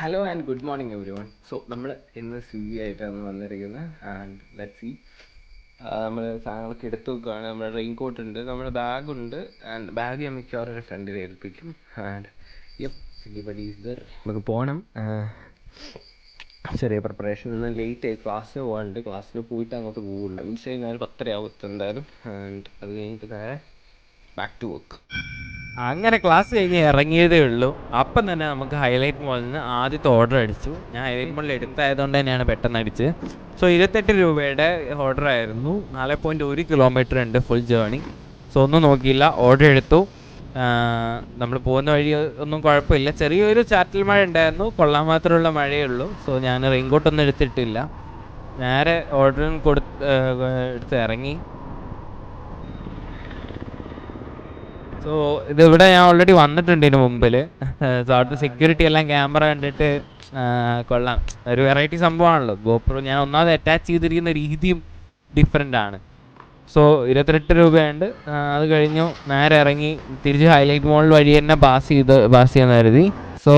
Hello and good morning every one. So നമ്മൾ ഇന്ന് സ്വിഗ്ഗി ആയിട്ടാണ് വന്നിരിക്കുന്നത്. ആൻഡ് ലെറ്റ് സി, നമ്മൾ സാധനങ്ങളൊക്കെ എടുത്തു വെക്കുകയാണ്. നമ്മുടെ റെയിൻ കോട്ട് ഉണ്ട്, നമ്മുടെ ബാഗുണ്ട്. ആൻഡ് ബാഗ് ഞാൻ മിക്കവാറും ഒരു ഫ്രണ്ടിൽ ഏൽപ്പിക്കും. And anybody is there. നമുക്ക് പോകണം. ചെറിയ പ്രിപ്പറേഷൻ ഇന്ന് ലേറ്റ് ആയി. ക്ലാസ്സിന് പോകാനുണ്ട്. ക്ലാസ്സിന് പോയിട്ട് അങ്ങോട്ട് പോകുള്ളൂ. മീൻസ് കഴിഞ്ഞാൽ 10:30 എന്തായാലും. ആൻഡ് അത് കഴിഞ്ഞിട്ട് നേരെ ബാക്ക് ടു വർക്ക്. അങ്ങനെ ക്ലാസ് കഴിഞ്ഞ് ഇറങ്ങിയതേ ഉള്ളൂ. അപ്പം തന്നെ നമുക്ക് ഹൈലൈറ്റ് മോളിൽ നിന്ന് ആദ്യത്തെ ഓർഡർ അടിച്ചു. ഞാൻ ഹൈലൈറ്റ് മോളിൽ എടുത്തായതുകൊണ്ട് തന്നെയാണ് പെട്ടെന്ന് അടിച്ചത്. സോ 28 രൂപയുടെ ഓർഡർ ആയിരുന്നു. 4.1 കിലോമീറ്റർ ഉണ്ട് ഫുൾ ജേർണി. സോ ഒന്നും നോക്കിയില്ല, ഓർഡർ എടുത്തു. നമ്മൾ പോകുന്ന വഴി ഒന്നും കുഴപ്പമില്ല. ചെറിയൊരു ചാറ്റൽ മഴ ഉണ്ടായിരുന്നു, കൊള്ളാൻ മാത്രമുള്ള മഴയേ ഉള്ളൂ. സോ ഞാൻ റെയിൻകോട്ടൊന്നും എടുത്തിട്ടില്ല. നേരെ ഓർഡറും എടുത്ത് ഇറങ്ങി. സോ ഇതിവിടെ ഞാൻ ഓൾറെഡി വന്നിട്ടുണ്ട് ഇതിന് മുമ്പിൽ. സോ അവിടുത്തെ സെക്യൂരിറ്റി എല്ലാം ക്യാമറ കണ്ടിട്ട് കൊള്ളാം, ഒരു വെറൈറ്റി സംഭവമാണല്ലോ ഗോപ്രോ. ഞാൻ ഒന്നാമത് അറ്റാച്ച് ചെയ്തിരിക്കുന്ന രീതിയും ഡിഫറെൻ്റ് ആണ്. സോ 28 രൂപയുണ്ട്. അത് കഴിഞ്ഞു നേരെ ഇറങ്ങി തിരിച്ച് ഹൈലൈറ്റ് മോൾ വഴി തന്നെ പാസ് ചെയ്യാൻ കരുതി. സോ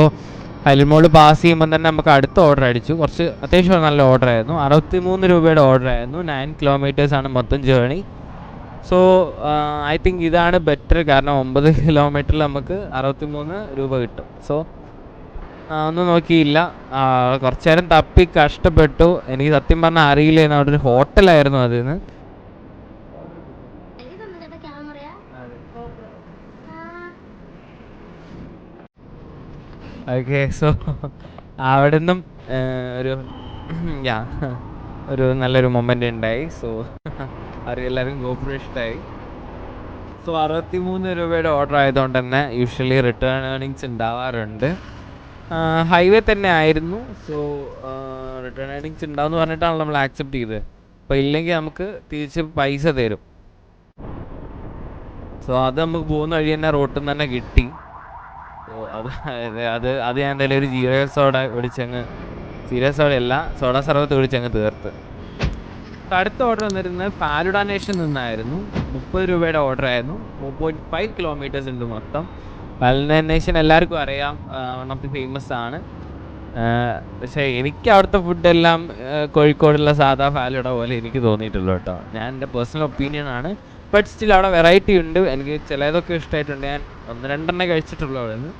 ഹൈലൈറ്റ് മോൾ പാസ് ചെയ്യുമ്പോൾ തന്നെ നമുക്ക് അടുത്ത ഓർഡർ അടിച്ചു. കുറച്ച് അത്യാവശ്യം നല്ല ഓർഡർ ആയിരുന്നു. 63 രൂപയുടെ ഓർഡർ ആയിരുന്നു. 9 കിലോമീറ്റേഴ്സാണ് മൊത്തം ജേർണി. സോ ഐ തിങ്ക് ഇതാണ് ബെറ്റർ, കാരണം 9 കിലോമീറ്ററിൽ നമുക്ക് 63 രൂപ കിട്ടും. സോ ഒന്നും നോക്കിയില്ല, കുറച്ചു നേരം തപ്പി കഷ്ടപ്പെട്ടു. എനിക്ക് സത്യം പറഞ്ഞാൽ അറിയില്ലായിരുന്നു അവിടെ ഒരു ഹോട്ടലായിരുന്നു അതിന്. ഓക്കെ, സോ അവിടെ നിന്നും ഒരു ഒരു നല്ലൊരു മൊമെൻ്റ് ഉണ്ടായി. സോ എല്ലാവരും ഗോപ്രോ ഇഷ്ടമായി. സോ 63 രൂപയുടെ ഓർഡർ ആയതുകൊണ്ട് തന്നെ യൂഷ്വലി റിട്ടേൺ ഏർണിങ്സ് ഉണ്ടാവാറുണ്ട്. ഹൈവേ തന്നെ ആയിരുന്നു. സോ റിട്ടേൺ ഏർണിങ്സ് ഉണ്ടാവുമെന്ന് പറഞ്ഞിട്ടാണ് നമ്മൾ ആക്സെപ്റ്റ് ചെയ്തത്. അപ്പോൾ ഇല്ലെങ്കിൽ നമുക്ക് തിരിച്ച് പൈസ തരും. സോ അത് നമുക്ക് പോകുന്ന വഴി തന്നെ റോട്ടിൽ നിന്ന് തന്നെ കിട്ടി. സോ അത് ഞാൻ എന്തായാലും ഒരു ജീരക സോഡ ഒഴിച്ചങ്ങ്, സീരിയസ് സോഡ അല്ല, സോഡ സർവത്ത് ഒഴിച്ചങ്ങ് തീർത്ത്. അടുത്ത ഓർഡർ വന്നിരുന്നത് ഫാലുഡ നേഷൻ നിന്നായിരുന്നു. 30 രൂപയുടെ ഓർഡർ ആയിരുന്നു. 4.5 കിലോമീറ്റേഴ്സ് ഉണ്ട് മൊത്തം. ഫാലുഡ നേഷൻ എല്ലാവർക്കും അറിയാം, വൺ ഓഫ് ദി ഫേമസ് ആണ്. പക്ഷേ എനിക്ക് അവിടുത്തെ ഫുഡെല്ലാം കോഴിക്കോടുള്ള സാധാ ഫാലുഡ പോലെ എനിക്ക് തോന്നിയിട്ടുള്ളൂ കേട്ടോ. ഞാൻ എൻ്റെ പേഴ്സണൽ ഒപ്പീനിയൻ ആണ്. ബട്ട് സ്റ്റിൽ അവിടെ വെറൈറ്റി ഉണ്ട്. എനിക്ക് ചിലതൊക്കെ ഇഷ്ടമായിട്ടുണ്ട്. ഞാൻ 1-2 കഴിച്ചിട്ടുള്ളൂ അവിടെ നിന്ന്.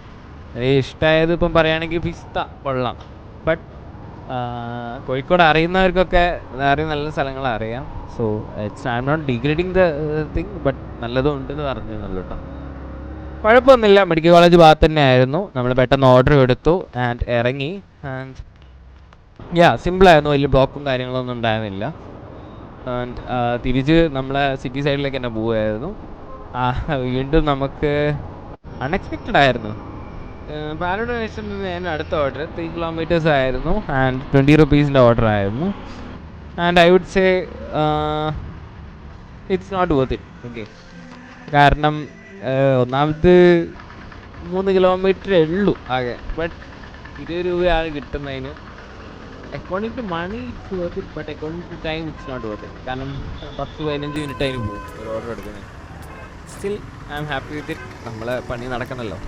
എനിക്ക് ഇഷ്ടമായത് ഇപ്പം പറയുകയാണെങ്കിൽ പിസ്ത കൊള്ളാം. ബട്ട് കോഴിക്കോട് അറിയുന്നവർക്കൊക്കെ വേറെ നല്ല സ്ഥലങ്ങൾ അറിയാം. So I'm not degrading the thing, but നല്ലതും ഉണ്ടെന്ന് പറഞ്ഞല്ലോ കേട്ടോ. കുഴപ്പമൊന്നുമില്ല. മെഡിക്കൽ കോളേജ് ഭാഗത്ത് തന്നെ ആയിരുന്നു. നമ്മൾ പെട്ടെന്ന് ഓർഡർ എടുത്തു ആൻഡ് ഇറങ്ങി. ആൻഡ് സിമ്പിളായിരുന്നു, വലിയ ബ്ലോക്കും കാര്യങ്ങളൊന്നും ഉണ്ടായിരുന്നില്ല. ആൻഡ് തിരിച്ച് നമ്മളെ സിറ്റി സൈഡിലേക്ക് തന്നെ പോവുമായിരുന്നു. വീണ്ടും നമുക്ക് അൺഎക്സ്പെക്റ്റഡ് ആയിരുന്നു. പാലയുടെ നേഷൻ ഞാൻ അടുത്ത ഓർഡർ 3 കിലോമീറ്റേഴ്സ് ആയിരുന്നു. ആൻഡ് 20 റുപ്പീസിൻ്റെ ഓർഡർ ആയിരുന്നു. And I would say it's not worth it. Okay, കാരണം ഒന്നാമത് 3 കിലോമീറ്ററേ ഉള്ളൂ ആകെ. ബട്ട് 20 രൂപയാണ് കിട്ടുന്നതിന്. According to money it's worth it, but according to time it's not worth it. കാരണം 10-15 മിനിറ്റ് അതിന് പോകും ഒരു ഓർഡർ എടുക്കുന്നത്. Still I'm happy with it. നമ്മളെ പണി നടക്കണമല്ലോ.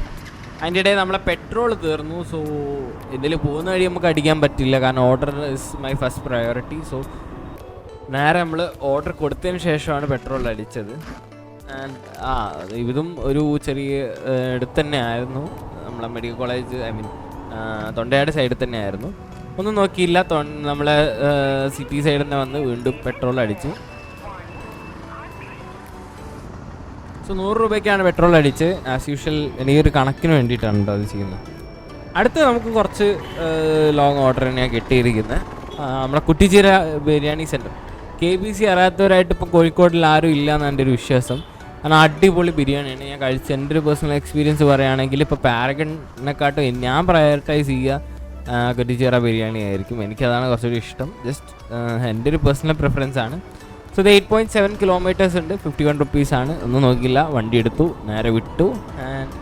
അതിൻ്റെ ഇടയിൽ നമ്മളെ പെട്രോൾ തീർന്നു. സോ എന്തെങ്കിലും പോകുന്ന വഴി നമുക്ക് അടിക്കാൻ പറ്റില്ല, കാരണം order is my first priority. So നേരെ നമ്മൾ ഓർഡർ കൊടുത്തതിന് ശേഷമാണ് പെട്രോൾ അടിച്ചത്. ആൻഡ് ഇതും ഒരു ചെറിയ അടുത്ത് തന്നെ ആയിരുന്നു. നമ്മളെ medical college, I mean Thondayad സൈഡിൽ തന്നെ ആയിരുന്നു. ഒന്നും നോക്കിയില്ല, നമ്മളെ സിറ്റി സൈഡിൽ തന്നെ വന്ന് വീണ്ടും പെട്രോൾ അടിച്ചു. സോ 100 രൂപയ്ക്കാണ് പെട്രോൾ അടിച്ച്. ആസ് യൂഷ്വൽ എനിക്കൊരു കണക്കിന് വേണ്ടിയിട്ടാണ് അത് ചെയ്യുന്നത്. അടുത്ത് നമുക്ക് കുറച്ച് ലോങ് ഓർഡർ തന്നെയാണ് കിട്ടിയിരിക്കുന്നത്. നമ്മുടെ കുറ്റിച്ചിറ ബിരിയാണി സെൻറ്റർ. KBC അറിയാത്തവരായിട്ട് ഇപ്പോൾ കോഴിക്കോടിൽ ആരും ഇല്ല എന്നാണ് എൻ്റെ ഒരു വിശ്വാസം. കാരണം അടിപൊളി ബിരിയാണിയാണ്. ഞാൻ കഴിച്ച എൻ്റെ ഒരു പേഴ്സണൽ എക്സ്പീരിയൻസ് പറയുകയാണെങ്കിൽ ഇപ്പോൾ പാരഗണിനെക്കാട്ടും ഞാൻ പ്രയോറിറ്റൈസ് ചെയ്യുക കുറ്റിച്ചിറ ബിരിയാണി ആയിരിക്കും. എനിക്കതാണ് കുറച്ചുകൂടി ഇഷ്ടം. ജസ്റ്റ് എൻ്റെ ഒരു പേഴ്സണൽ പ്രിഫറൻസ് ആണ്. സോ ഇത് 8.7 കിലോമീറ്റേഴ്സ് ഉണ്ട്. 51 റുപ്പീസാണ്. ഒന്നും നോക്കിയില്ല, വണ്ടി എടുത്തു, നേരെ വിട്ടു. ആൻഡ്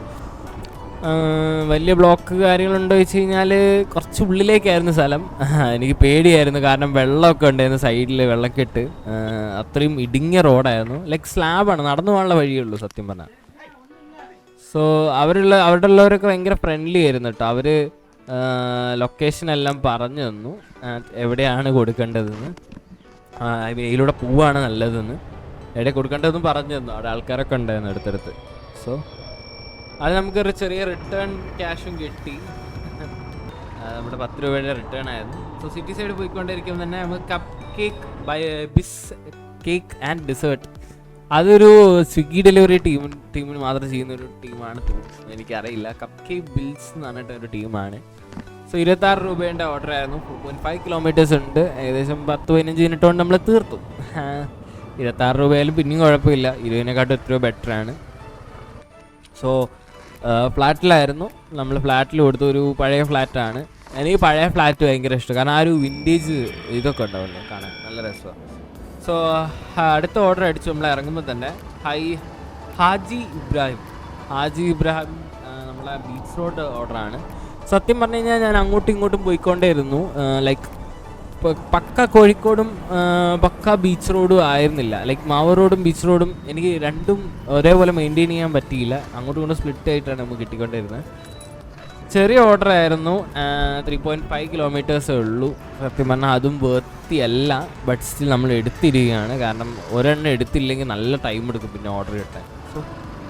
വലിയ ബ്ലോക്ക് കാര്യങ്ങളുണ്ടോ വെച്ച് കഴിഞ്ഞാൽ കുറച്ച് ഉള്ളിലേക്കായിരുന്നു സ്ഥലം. എനിക്ക് പേടിയായിരുന്നു, കാരണം വെള്ളമൊക്കെ ഉണ്ടായിരുന്നു സൈഡിൽ, വെള്ളക്കെട്ട്. അത്രയും ഇടുങ്ങിയ റോഡായിരുന്നു. ലൈക്ക് സ്ലാബാണ്, നടന്നു പോകാനുള്ള വഴിയുള്ളൂ സത്യം പറഞ്ഞാൽ. സോ അവിടെ ഉള്ളവരൊക്കെ ഭയങ്കര ഫ്രണ്ട്ലി ആയിരുന്നു കേട്ടോ. അവർ ലൊക്കേഷൻ എല്ലാം പറഞ്ഞു തന്നു, എവിടെയാണ് കൊടുക്കേണ്ടതെന്ന്, വെയിലൂടെ പോവാണ് നല്ലതെന്ന്, എവിടെ കൊടുക്കേണ്ടതെന്നും പറഞ്ഞു തന്നു. അവിടെ ആൾക്കാരൊക്കെ ഉണ്ടായിരുന്നു അടുത്തടുത്ത്. സോ അത് നമുക്കൊരു ചെറിയ റിട്ടേൺ ക്യാഷും കിട്ടി. നമ്മുടെ 10 രൂപയുടെ റിട്ടേൺ ആയിരുന്നു. സോ സിറ്റി സൈഡ് പോയിക്കൊണ്ടിരിക്കുമ്പോൾ തന്നെ നമുക്ക് കപ്പ് കേക്ക് ബിസ് കേക്ക് ആൻഡ് ഡിസേർട്ട്, അതൊരു സ്വിഗ്ഗി ഡെലിവറി ടീമിന് മാത്രം ചെയ്യുന്നൊരു ടീമാണ് തോന്നുന്നത്, എനിക്കറിയില്ല. കപ്പ് കേക്ക് ബിൽസ് എന്ന് പറഞ്ഞിട്ടൊരു ടീമാണ്. സോ 26 രൂപേൻ്റെ ഓർഡർ ആയിരുന്നു. 4.5 കിലോമീറ്റേഴ്സ് ഉണ്ട്. ഏകദേശം 10-15 മിനിറ്റ് കൊണ്ട് നമ്മൾ തീർത്തു. 26 രൂപയായാലും പിന്നെയും കുഴപ്പമില്ല, 20-നേക്കാട്ടും എത്രയോ ബെറ്ററാണ്. സോ ഫ്ലാറ്റിലായിരുന്നു, നമ്മൾ ഫ്ലാറ്റിൽ കൊടുത്തു. ഒരു പഴയ ഫ്ലാറ്റാണ്. എനിക്ക് പഴയ ഫ്ലാറ്റ് ഭയങ്കര ഇഷ്ടം, കാരണം ആ ഒരു വിൻറ്റേജ് ഇതൊക്കെ ഉണ്ടാവുമല്ലോ കാണാൻ, നല്ല രസമാണ്. സോ അടുത്ത ഓർഡർ അടിച്ചു നമ്മൾ ഇറങ്ങുമ്പോൾ തന്നെ. ഹാജി ഇബ്രാഹിം നമ്മളെ ബീച്ച് റോഡ് ഓർഡറാണ്. സത്യം പറഞ്ഞു കഴിഞ്ഞാൽ ഞാൻ അങ്ങോട്ടും ഇങ്ങോട്ടും പോയിക്കൊണ്ടേയിരുന്നു. ലൈക്ക് പക്ക കോഴിക്കോടും പക്ക ബീച്ച് റോഡും ആയിരുന്നില്ല. ലൈക്ക് മാവൂർ റോഡും ബീച്ച് റോഡും എനിക്ക് രണ്ടും ഒരേപോലെ മെയിൻറ്റെയിൻ ചെയ്യാൻ പറ്റിയില്ല. അങ്ങോട്ടും ഇങ്ങോട്ടും സ്പ്ലിറ്റ് ആയിട്ടാണ് നമുക്ക് കിട്ടിക്കൊണ്ടിരുന്നത്. ചെറിയ ഓർഡർ ആയിരുന്നു. 3.5 കിലോമീറ്റേഴ്സേ ഉള്ളൂ. സത്യം പറഞ്ഞാൽ അതും വേർത്തിയല്ല. ബട്ട് സ്റ്റിൽ നമ്മൾ എടുത്തിരിക്കുകയാണ്, കാരണം ഒരെണ്ണം എടുത്തില്ലെങ്കിൽ നല്ല ടൈം എടുക്കും പിന്നെ ഓർഡർ കിട്ടാൻ. സോ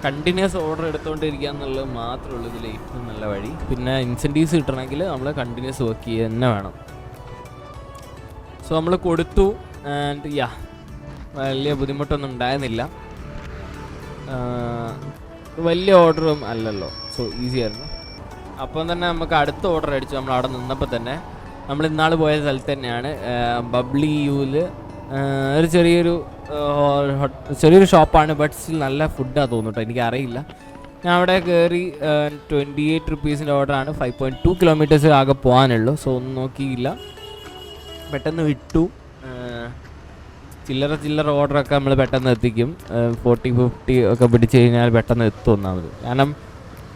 കണ്ടിന്യൂസ് ഓർഡർ എടുത്തുകൊണ്ടിരിക്കുക എന്നുള്ളത് മാത്രമേ ഉള്ളൂ ഇതിൽ ഏറ്റവും നല്ല വഴി. പിന്നെ ഇൻസെൻറ്റീവ്സ് കിട്ടണമെങ്കിൽ നമ്മൾ കണ്ടിന്യൂസ് വർക്ക് ചെയ്യുക തന്നെ വേണം. സോ നമ്മൾ കൊടുത്തു. ആൻഡ് വലിയ ബുദ്ധിമുട്ടൊന്നും ഉണ്ടായിരുന്നില്ല. വലിയ ഓർഡറും അല്ലല്ലോ, സോ ഈസി ആയിരുന്നു. അപ്പം തന്നെ നമുക്ക് അടുത്ത ഓർഡർ അടിച്ചു. നമ്മൾ അവിടെ നിന്നപ്പോൾ തന്നെ, നമ്മൾ ഇന്നാൾ പോയ സ്ഥലത്ത് തന്നെയാണ്, ബബ്ലി യൂല് ഒരു ചെറിയൊരു ഷോപ്പാണ്. ബട്ട് സ്റ്റിൽ നല്ല ഫുഡാണ് തോന്നുന്നു, എനിക്കറിയില്ല. ഞാൻ അവിടെ കയറി. 28 റുപ്പീസിൻ്റെ ഓർഡറാണ്. 5.2 കിലോമീറ്റേഴ്സ് ആകെ പോകാനുള്ളൂ. സോ ഒന്നും നോക്കിയില്ല, പെട്ടെന്ന് വിട്ടു. ചില്ലറ ഓർഡറൊക്കെ നമ്മൾ പെട്ടെന്ന് എത്തിക്കും. 40-50 ഒക്കെ പിടിച്ച് കഴിഞ്ഞാൽ പെട്ടെന്ന് എത്തും ഒന്നാമത്. കാരണം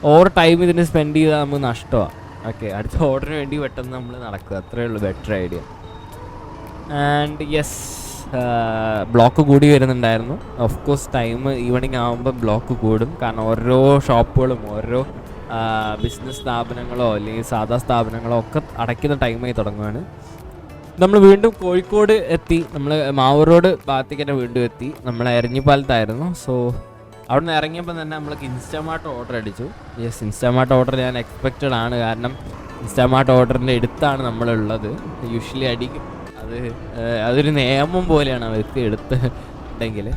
ഓവർ ടൈം ഇതിന് സ്പെൻഡ് ചെയ്താൽ നമുക്ക് നഷ്ടമാണ്. ഓക്കെ, അടുത്ത ഓർഡറിന് വേണ്ടി പെട്ടെന്ന് നമ്മൾ നടക്കുക, അത്രയേ ഉള്ളൂ ബെറ്റർ ഐഡിയ. ആൻഡ് ബ്ലോക്ക് കൂടി വരുന്നുണ്ടായിരുന്നു. ഓഫ് കോഴ്സ് ടൈം ഈവനിങ് ആകുമ്പോൾ ബ്ലോക്ക് കൂടും, കാരണം ഓരോ ഷോപ്പുകളും ഓരോ ബിസിനസ് സ്ഥാപനങ്ങളോ അല്ലെങ്കിൽ സാധാ സ്ഥാപനങ്ങളോ ഒക്കെ അടയ്ക്കുന്ന ടൈമായി തുടങ്ങുകയാണ്. നമ്മൾ വീണ്ടും കോഴിക്കോട് എത്തി. നമ്മൾ മാവൂർ റോഡ് ഭാഗത്തേക്ക് തന്നെ വീണ്ടും എത്തി. നമ്മൾ എരഞ്ഞിപ്പാലത്തായിരുന്നു. സോ അവിടെ നിന്ന് ഇറങ്ങിയപ്പോൾ തന്നെ നമ്മൾക്ക് ഇൻസ്റ്റാമാർട്ട് ഓർഡർ അടിച്ചു. ഇൻസ്റ്റാമാർട്ട് ഓർഡർ ഞാൻ എക്സ്പെക്റ്റഡ് ആണ്, കാരണം ഇൻസ്റ്റാമാർട്ട് ഓർഡറിൻ്റെ അടുത്താണ് നമ്മളുള്ളത്. യൂഷ്വലി അടിക്കും, അതൊരു നിയമം പോലെയാണ് അവർക്ക് എടുത്തിട്ടുണ്ടെങ്കിൽ.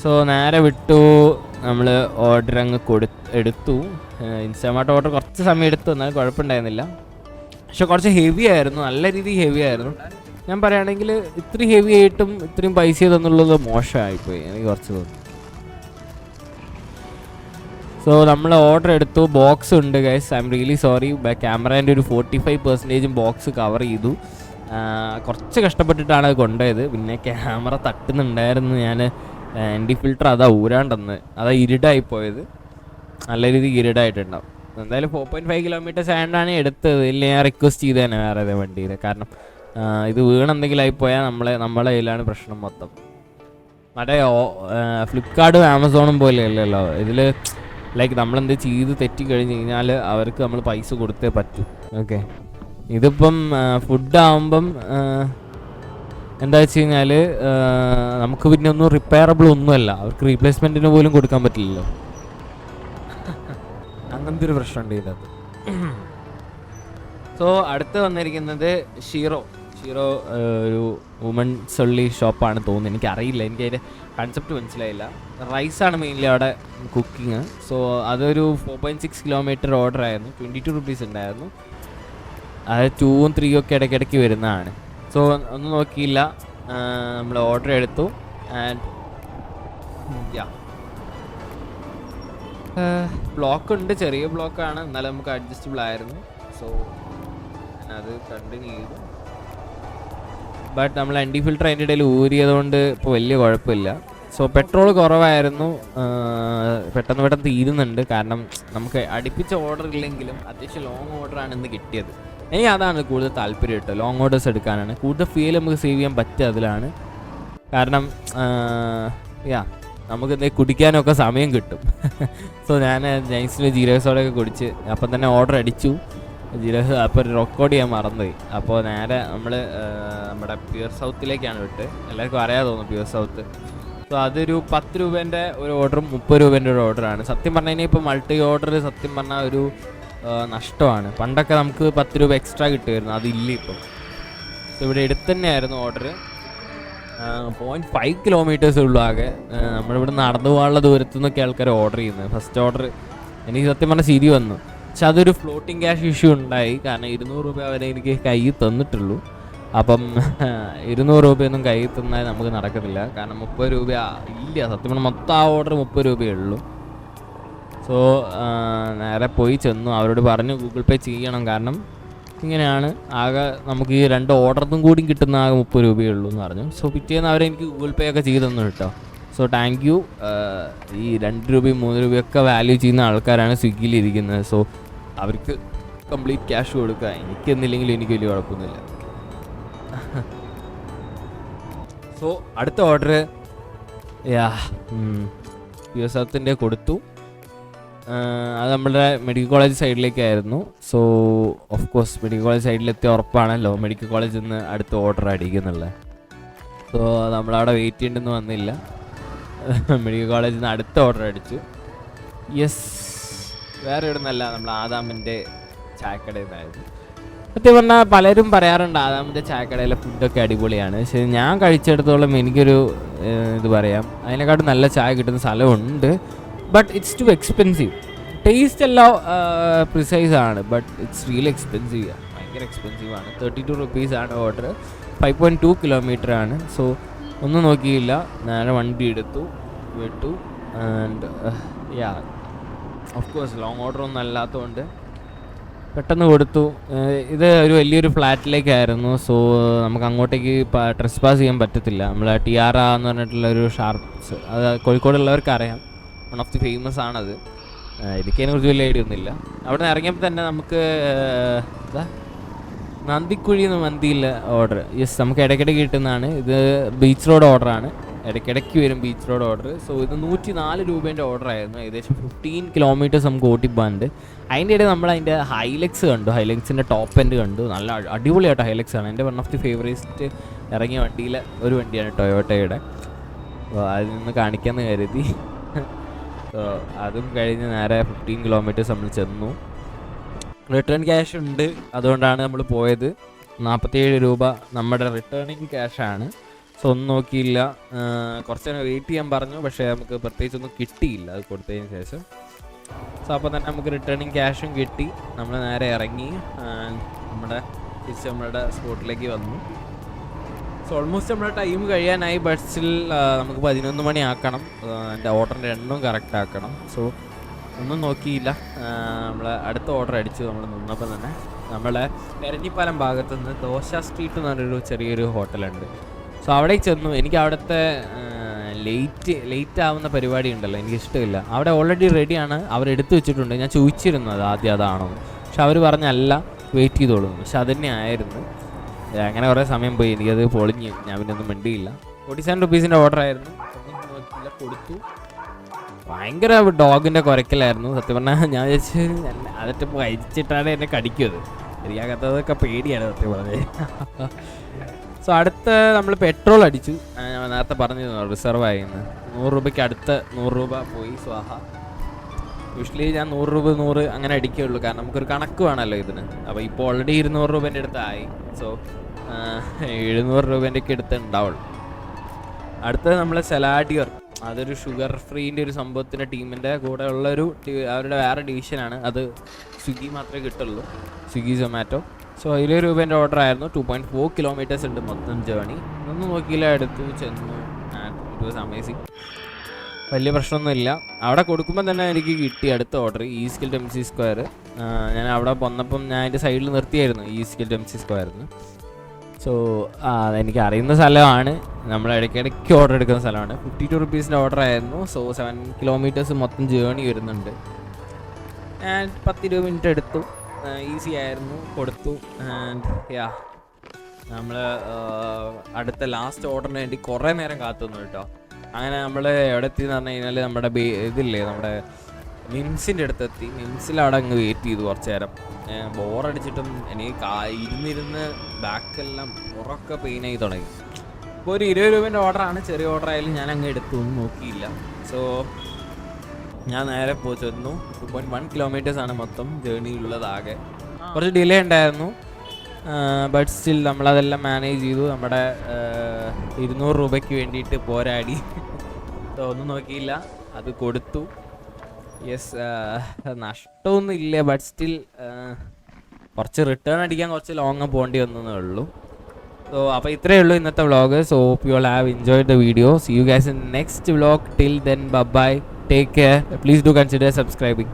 സോ നേരെ വിട്ടു. നമ്മൾ ഓർഡർ അങ്ങ് എടുത്തു. ഇൻസ്റ്റാമാർട്ട് ഓർഡർ കുറച്ച് സമയം എടുത്തു, എന്നാലും കുഴപ്പമുണ്ടായിരുന്നില്ല. പക്ഷെ കുറച്ച് ഹെവി ആയിരുന്നു, നല്ല രീതിയിൽ ഹെവി ആയിരുന്നു. ഞാൻ പറയുകയാണെങ്കിൽ ഇത്രയും ഹെവി ആയിട്ടും ഇത്രയും പൈസ ചെയ്തെന്നുള്ളത് മോശമായിപ്പോയി, എനിക്ക് കുറച്ച് തോന്നി. സോ നമ്മൾ ഓർഡർ എടുത്തു. ബോക്സ് ഉണ്ട് guys, I'm really sorry. ക്യാമറേൻ്റെ ഒരു 45% ബോക്സ് കവർ ചെയ്തു. കുറച്ച് കഷ്ടപ്പെട്ടിട്ടാണ് അത് കൊണ്ടുപോയത്. പിന്നെ ക്യാമറ തട്ടുന്നുണ്ടായിരുന്നു. ഞാൻ ND ഫിൽറ്റർ അതാ ഊരാണ്ടെന്ന്, അതാ ഇരുടായിപ്പോയത്. നല്ല രീതിയിൽ ഇരുടായിട്ടുണ്ടാവും. എന്തായാലും 4.5 കിലോമീറ്റേഴ്സ് ആയതുകൊണ്ടാണ് എടുത്തത്. ഇല്ല ഞാൻ റിക്വസ്റ്റ് ചെയ്തേനെ വേറെ ഏതേ വണ്ടിയിൽ, കാരണം ഇത് വീണെന്തെങ്കിലും ആയിപ്പോയാൽ നമ്മളെ കയ്യിലാണ് പ്രശ്നം മൊത്തം. മറ്റേ ഫ്ലിപ്കാർട്ടും ആമസോണും പോലെ അല്ലല്ലോ ഇതിൽ. ലൈക്ക് നമ്മളെന്ത് ചെയ്ത് തെറ്റി കഴിഞ്ഞ് കഴിഞ്ഞാൽ അവർക്ക് നമ്മൾ പൈസ കൊടുത്തേ പറ്റൂ. ഓക്കെ, ഇതിപ്പം ഫുഡാകുമ്പം എന്താ വെച്ച് കഴിഞ്ഞാൽ നമുക്ക് പിന്നെ ഒന്നും റിപ്പയറബിൾ ഒന്നുമല്ല, അവർക്ക് റീപ്ലേസ്മെൻറ്റിന് പോലും കൊടുക്കാൻ പറ്റില്ലല്ലോ. അങ്ങനത്തെ ഒരു പ്രശ്നമുണ്ട് ഇതിനകത്ത്. സോ അടുത്ത് വന്നിരിക്കുന്നത് ഷീറോ ഒരു വുമൻസ് ഒള്ളി ഷോപ്പാണ് തോന്നുന്നു, എനിക്കറിയില്ല, എനിക്ക് അതിൻ്റെ കൺസെപ്റ്റ് മനസ്സിലായില്ല. റൈസാണ് മെയിൻലി അവിടെ കുക്കിങ്. സോ അതൊരു 4.6 കിലോമീറ്റർ ഓർഡർ ആയിരുന്നു. 22 റുപ്പീസ് ഉണ്ടായിരുന്നു. അത് 2ഉം 3ഉം ഒക്കെ ഇടയ്ക്കിടയ്ക്ക് വരുന്നതാണ്. സോ ഒന്നും നോക്കിയില്ല, നമ്മൾ ഓർഡർ എടുത്തു. ആൻഡ് ബ്ലോക്ക് ഉണ്ട്, ചെറിയ ബ്ലോക്കാണ്, എന്നാലും നമുക്ക് അഡ്ജസ്റ്റബിൾ ആയിരുന്നു. സോ ഞാനത് കണ്ടിന്യൂ ചെയ്തു. ബട്ട് നമ്മൾ ND ഫിൽറ്റർ അതിൻ്റെ ഇടയിൽ ഊരിയതുകൊണ്ട് ഇപ്പോൾ വലിയ കുഴപ്പമില്ല. സോ പെട്രോൾ കുറവായിരുന്നു, പെട്ടെന്ന് തീരുന്നുണ്ട്. കാരണം നമുക്ക് അടുപ്പിച്ച ഓർഡർ ഇല്ലെങ്കിലും അത്യാവശ്യം ലോങ് ഓർഡറാണ് ഇന്ന് കിട്ടിയത്. എനിക്ക് അതാണ് കൂടുതൽ താല്പര്യം കേട്ടോ, ലോങ് ഓർഡേഴ്സ് എടുക്കാനാണ്. കൂടുതൽ ഫ്യൂൽ നമുക്ക് സേവ് ചെയ്യാൻ പറ്റുക അതിലാണ്. കാരണം നമുക്ക് കുടിക്കാനൊക്കെ സമയം കിട്ടും. സോ ഞാൻ നൈസിൽ ജീരക സോഡയൊക്കെ കുടിച്ച് അപ്പം തന്നെ ഓർഡർ അടിച്ചു. ജീരക അപ്പോൾ റെക്കോർഡ് ചെയ്യാൻ മറന്നുപോയി. അപ്പോൾ നേരെ നമ്മൾ നമ്മുടെ പ്യുവർ സൗത്തിലേക്കാണ് വിട്ട്. എല്ലാവർക്കും അറിയാതെ തോന്നുന്നു പ്യുവർ സൗത്ത്. സോ അതൊരു 10 രൂപേൻ്റെ ഒരു ഓർഡറും 30 രൂപേൻ്റെ ഒരു ഓർഡറാണ്. സത്യം പറഞ്ഞു കഴിഞ്ഞാൽ ഇപ്പോൾ മൾട്ടി ഓർഡർ സത്യം പറഞ്ഞാൽ ഒരു നഷ്ടമാണ്. പണ്ടൊക്കെ നമുക്ക് 10 രൂപ എക്സ്ട്രാ കിട്ടുമായിരുന്നു, അതില്ല ഇപ്പം. സോ ഇവിടെ അടുത്ത് തന്നെയായിരുന്നു ഓർഡർ. 0.5 കിലോമീറ്റേഴ്സേ ഉള്ളൂ ആകെ. നമ്മളിവിടെ നടന്നു പോകാനുള്ള ദൂരത്തു നിന്നൊക്കെ ആൾക്കാർ ഓർഡർ ചെയ്യുന്നത്. ഫസ്റ്റ് ഓർഡർ എനിക്ക് സത്യം പറഞ്ഞാൽ ശരി വന്നു. പക്ഷെ അതൊരു ഫ്ലോട്ടിങ് ക്യാഷ് ഇഷ്യൂ ഉണ്ടായി. കാരണം 200 രൂപ അവരെ എനിക്ക് കയ്യിൽ തന്നിട്ടുള്ളൂ. അപ്പം 200 രൂപയൊന്നും കയ്യിൽ തന്നാൽ നമുക്ക് നടക്കത്തില്ല. കാരണം 30 രൂപ ഇല്ല. സത്യം പറഞ്ഞാൽ മൊത്തം ആ ഓർഡർ 30 രൂപയേ ഉള്ളൂ. സോ നേരെ പോയി ചെന്നു, അവരോട് പറഞ്ഞു ഗൂഗിൾ പേ ചെയ്യണം. കാരണം ഇങ്ങനെയാണ് ആകെ നമുക്ക് ഈ 2 ഓർഡറും കൂടി കിട്ടുന്ന ആകെ 30 രൂപയേ ഉള്ളൂ എന്ന് പറഞ്ഞു. സോ പിറ്റേന്ന് അവരെനിക്ക് ഗൂഗിൾ പേ ഒക്കെ ചെയ്തു തന്നു കേട്ടോ. So thank you. ഈ 2 രൂപയും 3 രൂപയൊക്കെ വാല്യൂ ചെയ്യുന്ന ആൾക്കാരാണ് സ്വിഗ്ഗിയിൽ ഇരിക്കുന്നത്. സോ അവർക്ക് കംപ്ലീറ്റ് ക്യാഷ് കൊടുക്കുക. എനിക്കെന്നില്ലെങ്കിലും എനിക്ക് വലിയ കുഴപ്പമൊന്നുമില്ല. സോ അടുത്ത ഓർഡർ യുഎസ്എത്തിൻ്റെ കൊടുത്തു. അത് നമ്മുടെ മെഡിക്കൽ കോളേജ് സൈഡിലേക്കായിരുന്നു. So of course medical college സൈഡിലെത്തിയ ഉറപ്പാണല്ലോ മെഡിക്കൽ കോളേജിൽ നിന്ന് അടുത്ത ഓർഡർ അടിക്കുന്നുള്ളത്. സോ നമ്മളവിടെ വെയിറ്റ് ചെയ്യേണ്ടെന്ന് വന്നില്ല. മെഡിക്കൽ കോളേജിൽ നിന്ന് അടുത്ത ഓർഡർ അടിച്ചു. യെസ്, വേറെ ഇവിടെ നിന്നല്ല, നമ്മൾ ആദാമിൻ്റെ ചായക്കടയിൽ നിന്നായിരുന്നു. സത്യം പറഞ്ഞാൽ പലരും പറയാറുണ്ട് ആദാമിൻ്റെ ചായക്കടയിലെ ഫുഡൊക്കെ അടിപൊളിയാണ്. പക്ഷേ ഞാൻ കഴിച്ചെടുത്തോളം എനിക്കൊരു ഇത് പറയാം, അതിനെക്കാട്ടും നല്ല ചായ കിട്ടുന്ന സ്ഥലമുണ്ട്. But it's to expensive. Taste എല്ലാം പ്രിസൈസ് ആണ്, ബട്ട് ഇറ്റ്സ് റിയലി എക്സ്പെൻസീവ്. ഭയങ്കര എക്സ്പെൻസീവ് ആണ്. 32 റുപ്പീസാണ് ഓർഡർ. 5.2 കിലോമീറ്റർ ആണ്. സോ ഒന്നും നോക്കിയില്ല, നേരെ വണ്ടി എടുത്തു വിട്ടു. And of course long order ഒന്നും അല്ലാത്തതുകൊണ്ട് പെട്ടെന്ന് കൊടുത്തു. ഇത് ഒരു വലിയൊരു ഫ്ലാറ്റിലേക്കായിരുന്നു. സോ നമുക്ക് അങ്ങോട്ടേക്ക് ട്രെസ്പാസ് ചെയ്യാൻ പറ്റത്തില്ല. നമ്മൾ ടിയാറ എന്ന് പറഞ്ഞിട്ടുള്ളൊരു ഷാർപ്സ്, അത് കോഴിക്കോടുള്ളവർക്ക് അറിയാം, വൺ ഓഫ് ദി ഫേമസ് ആണത്. എനിക്കതിനെക്കുറിച്ച് വലിയ ഐഡിയ ഒന്നുമില്ല. അവിടെ നിന്ന് ഇറങ്ങിയപ്പോൾ തന്നെ നമുക്ക് നന്ദിക്കുഴി എന്ന മന്തിയിൽ ഓർഡർ. യെസ്, നമുക്ക് ഇടയ്ക്കിടയ്ക്ക് കിട്ടുന്നതാണ്. ഇത് ബീച്ച് റോഡ് ഓർഡറാണ്, ഇടയ്ക്കിടയ്ക്ക് വരും ബീച്ച് റോഡ് ഓർഡർ. സോ ഇത് 104 രൂപേൻ്റെ ഓർഡർ ആയിരുന്നു. ഏകദേശം 15 കിലോമീറ്റേഴ്സ് നമുക്ക് ഓട്ടിപ്പോകാനുണ്ട്. അതിൻ്റെ ഇടയിൽ നമ്മൾ അതിൻ്റെ ഹൈലക്സ് കണ്ടു, ഹൈലക്സിൻ്റെ ടോപ്പ് എൻഡ് കണ്ടു. നല്ല അടിപൊളിയായിട്ട് ഹൈലക്സ് ആണ്. എൻ്റെ വൺ ഓഫ് ദി ഫേവറേറ്റ് ഇറങ്ങിയ വണ്ടിയിൽ ഒരു വണ്ടിയാണ് ടൊയോട്ടയുടെ. അപ്പോൾ അതിൽ നിന്ന് കാണിക്കാമെന്ന് കരുതി. സോ അതും കഴിഞ്ഞ് നേരെ 15 കിലോമീറ്റേഴ്സ് നമ്മൾ ചെന്നു. റിട്ടേൺ ക്യാഷ് ഉണ്ട്, അതുകൊണ്ടാണ് നമ്മൾ പോയത്. 47 രൂപ നമ്മുടെ റിട്ടേണിങ് ക്യാഷാണ്. സോ ഒന്നും നോക്കിയില്ല. കുറച്ച് നേരം വെയിറ്റ് ചെയ്യാൻ പറഞ്ഞു, പക്ഷേ നമുക്ക് പ്രത്യേകിച്ചൊന്നും കിട്ടിയില്ല അത് കൊടുത്തതിന് ശേഷം. സോ അപ്പോൾ തന്നെ നമുക്ക് റിട്ടേണിങ് ക്യാഷും കിട്ടി. നമ്മൾ നേരെ ഇറങ്ങി നമ്മളുടെ സ്പോട്ടിലേക്ക് വന്നു. സോ ഓൾമോസ്റ്റ് നമ്മുടെ ടൈം കഴിയാനായി. ബട്ട് സ്റ്റിൽ നമുക്ക് 11 മണി ആക്കണം. എൻ്റെ ഓർഡറിൻ്റെ എണ്ണവും കറക്റ്റ് ആക്കണം. സോ ഒന്നും നോക്കിയില്ല, നമ്മൾ അടുത്ത ഓർഡർ അടിച്ചു. നമ്മൾ നിന്നപ്പോൾ തന്നെ നമ്മളെ പെരഞ്ഞിപ്പാലം ഭാഗത്തുനിന്ന് ദോശ സ്ട്രീറ്റ് എന്ന് പറഞ്ഞൊരു ചെറിയൊരു ഹോട്ടലുണ്ട്. സോ അവിടെ ചെന്നു. എനിക്ക് അവിടുത്തെ ലേറ്റ് ആവുന്ന പരിപാടി ഉണ്ടല്ലോ, എനിക്കിഷ്ടമില്ല. അവിടെ ഓൾറെഡി റെഡിയാണ്, അവരെടുത്ത് വെച്ചിട്ടുണ്ട്. ഞാൻ ചോദിച്ചിരുന്നത് ആദ്യം അതാണോ, പക്ഷെ അവർ പറഞ്ഞല്ല വെയിറ്റ് ചെയ്തോളൂ. പക്ഷെ അതുതന്നെ ആയിരുന്നു. അങ്ങനെ കുറേ സമയം പോയി, എനിക്കത് പൊളിഞ്ഞ്. ഞാൻ പിന്നെ ഒന്നും മിണ്ടിയില്ല. 47 റുപ്പീസിൻ്റെ ഓർഡർ ആയിരുന്നു. ഒന്നും നോക്കിയില്ല, കൊടുത്തു. ഭയങ്കര ഡോഗിൻ്റെ കുരക്കലായിരുന്നു. സത്യം പറഞ്ഞാൽ ഞാൻ വിചാരിച്ച് അതിട്ട് കഴിച്ചിട്ടാണ് എന്നെ കടിക്കുന്നത്. ശരിയാകാത്തതൊക്കെ പേടിയാണ് സത്യം പറഞ്ഞത്. സോ അടുത്ത നമ്മൾ പെട്രോൾ അടിച്ചു. ഞാൻ നേരത്തെ പറഞ്ഞിരുന്നു റിസർവ് ആയിരുന്നു. 100 രൂപയ്ക്ക് അടുത്ത 100 രൂപ പോയി സ്വാഹ. യൂഷ്വലി ഞാൻ 100 രൂപ 100 അങ്ങനെ അടിക്കുകയുള്ളൂ, കാരണം നമുക്കൊരു കണക്ക് വേണമല്ലോ ഇതിന്. അപ്പോൾ ഇപ്പോൾ ഓൾറെഡി 200 രൂപേൻ്റെ അടുത്തായി. സോ 700 രൂപേൻ്റെ ഒക്കെ അടുത്ത് ഉണ്ടാവുള്ളൂ. അടുത്തത് നമ്മൾ സെലാഡിയർ, അതൊരു ഷുഗർ ഫ്രീൻ്റെ ഒരു സംഭവത്തിൻ്റെ ടീമിൻ്റെ കൂടെ ഉള്ളൊരു അവരുടെ വേറെ ഡിവിഷനാണ്. അത് സ്വിഗ്ഗി മാത്രമേ കിട്ടുള്ളൂ, സ്വിഗ്ഗി സൊമാറ്റോ. സോ 20 രൂപേൻ്റെ ഓർഡർ ആയിരുന്നു. 2.4 കിലോമീറ്റേഴ്സ് ഉണ്ട് മൊത്തം ജേണി. ഒന്നും നോക്കിയില്ല, എടുത്തു ചെന്നു. It was amazing. വലിയ പ്രശ്നമൊന്നുമില്ല. അവിടെ കൊടുക്കുമ്പോൾ തന്നെ എനിക്ക് കിട്ടി അടുത്ത ഓർഡർ, ഈസ്കിൽ ടെംസി സ്ക്വയർ. ഞാൻ അവിടെ വന്നപ്പം ഞാൻ അതിൻ്റെ സൈഡിൽ നിർത്തിയായിരുന്നു, ഈസ്കിൽ ടെംസി സ്ക്വയറിന്. സോ എനിക്ക് അറിയുന്ന സ്ഥലമാണ്, നമ്മൾ ഇടയ്ക്കിടയ്ക്ക് ഓർഡർ എടുക്കുന്ന സ്ഥലമാണ്. 52 റുപ്പീസിൻ്റെ ഓർഡർ ആയിരുന്നു. സോ 7 കിലോമീറ്റേഴ്സ് മൊത്തം ജേണി വരുന്നുണ്ട്. ആൻഡ് 10-20 മിനിറ്റ് എടുത്തു. ഈസി ആയിരുന്നു, കൊടുത്തു. ആൻഡ് നമ്മൾ അടുത്ത ലാസ്റ്റ് ഓർഡറിന് വേണ്ടി കുറേ നേരം കാത്തുനിന്നു കേട്ടോ. അങ്ങനെ നമ്മൾ എവിടെ എത്തിയെന്ന് പറഞ്ഞു കഴിഞ്ഞാൽ നമ്മുടെ ഇതില്ലേ, നമ്മുടെ മിംസിൻ്റെ അടുത്തെത്തി. മിംസിൽ അവിടെ അങ്ങ് വെയിറ്റ് ചെയ്തു കുറച്ച് നേരം. ബോറടിച്ചിട്ടും എനിക്ക് ഇരുന്നിരുന്ന് ബാക്കെല്ലാം ഉറക്കെ പെയിനായി തുടങ്ങി. ഇപ്പോൾ ഒരു 20 രൂപേൻ്റെ ഓർഡറാണ്, ചെറിയ ഓർഡർ ആയാലും ഞാൻ അങ്ങ് എടുത്തു, ഒന്നും നോക്കിയില്ല. സോ ഞാൻ നേരെ പോയി ചെന്നു. 2.1 കിലോമീറ്റേഴ്സാണ് മൊത്തം ജേർണി ഉള്ളതാകെ. കുറച്ച് ഡിലേ ഉണ്ടായിരുന്നു, ബട്ട് സ്റ്റിൽ നമ്മളതെല്ലാം മാനേജ് ചെയ്തു. നമ്മുടെ 200 രൂപയ്ക്ക് വേണ്ടിയിട്ട് പോരാടി. ഒന്നും നോക്കിയില്ല, അത് കൊടുത്തു. യെസ്, നഷ്ടമൊന്നും ഇല്ല, ബട്ട് സ്റ്റിൽ കുറച്ച് റിട്ടേൺ അടിക്കാൻ കുറച്ച് ലോങ് പോകേണ്ടി വന്നേ ഉള്ളൂ. സോ അപ്പോൾ ഇത്രയേ ഉള്ളൂ ഇന്നത്തെ vlog. So hope you all have enjoyed the video. See you guys in next vlog. Till then bye, take care. Please do consider subscribing.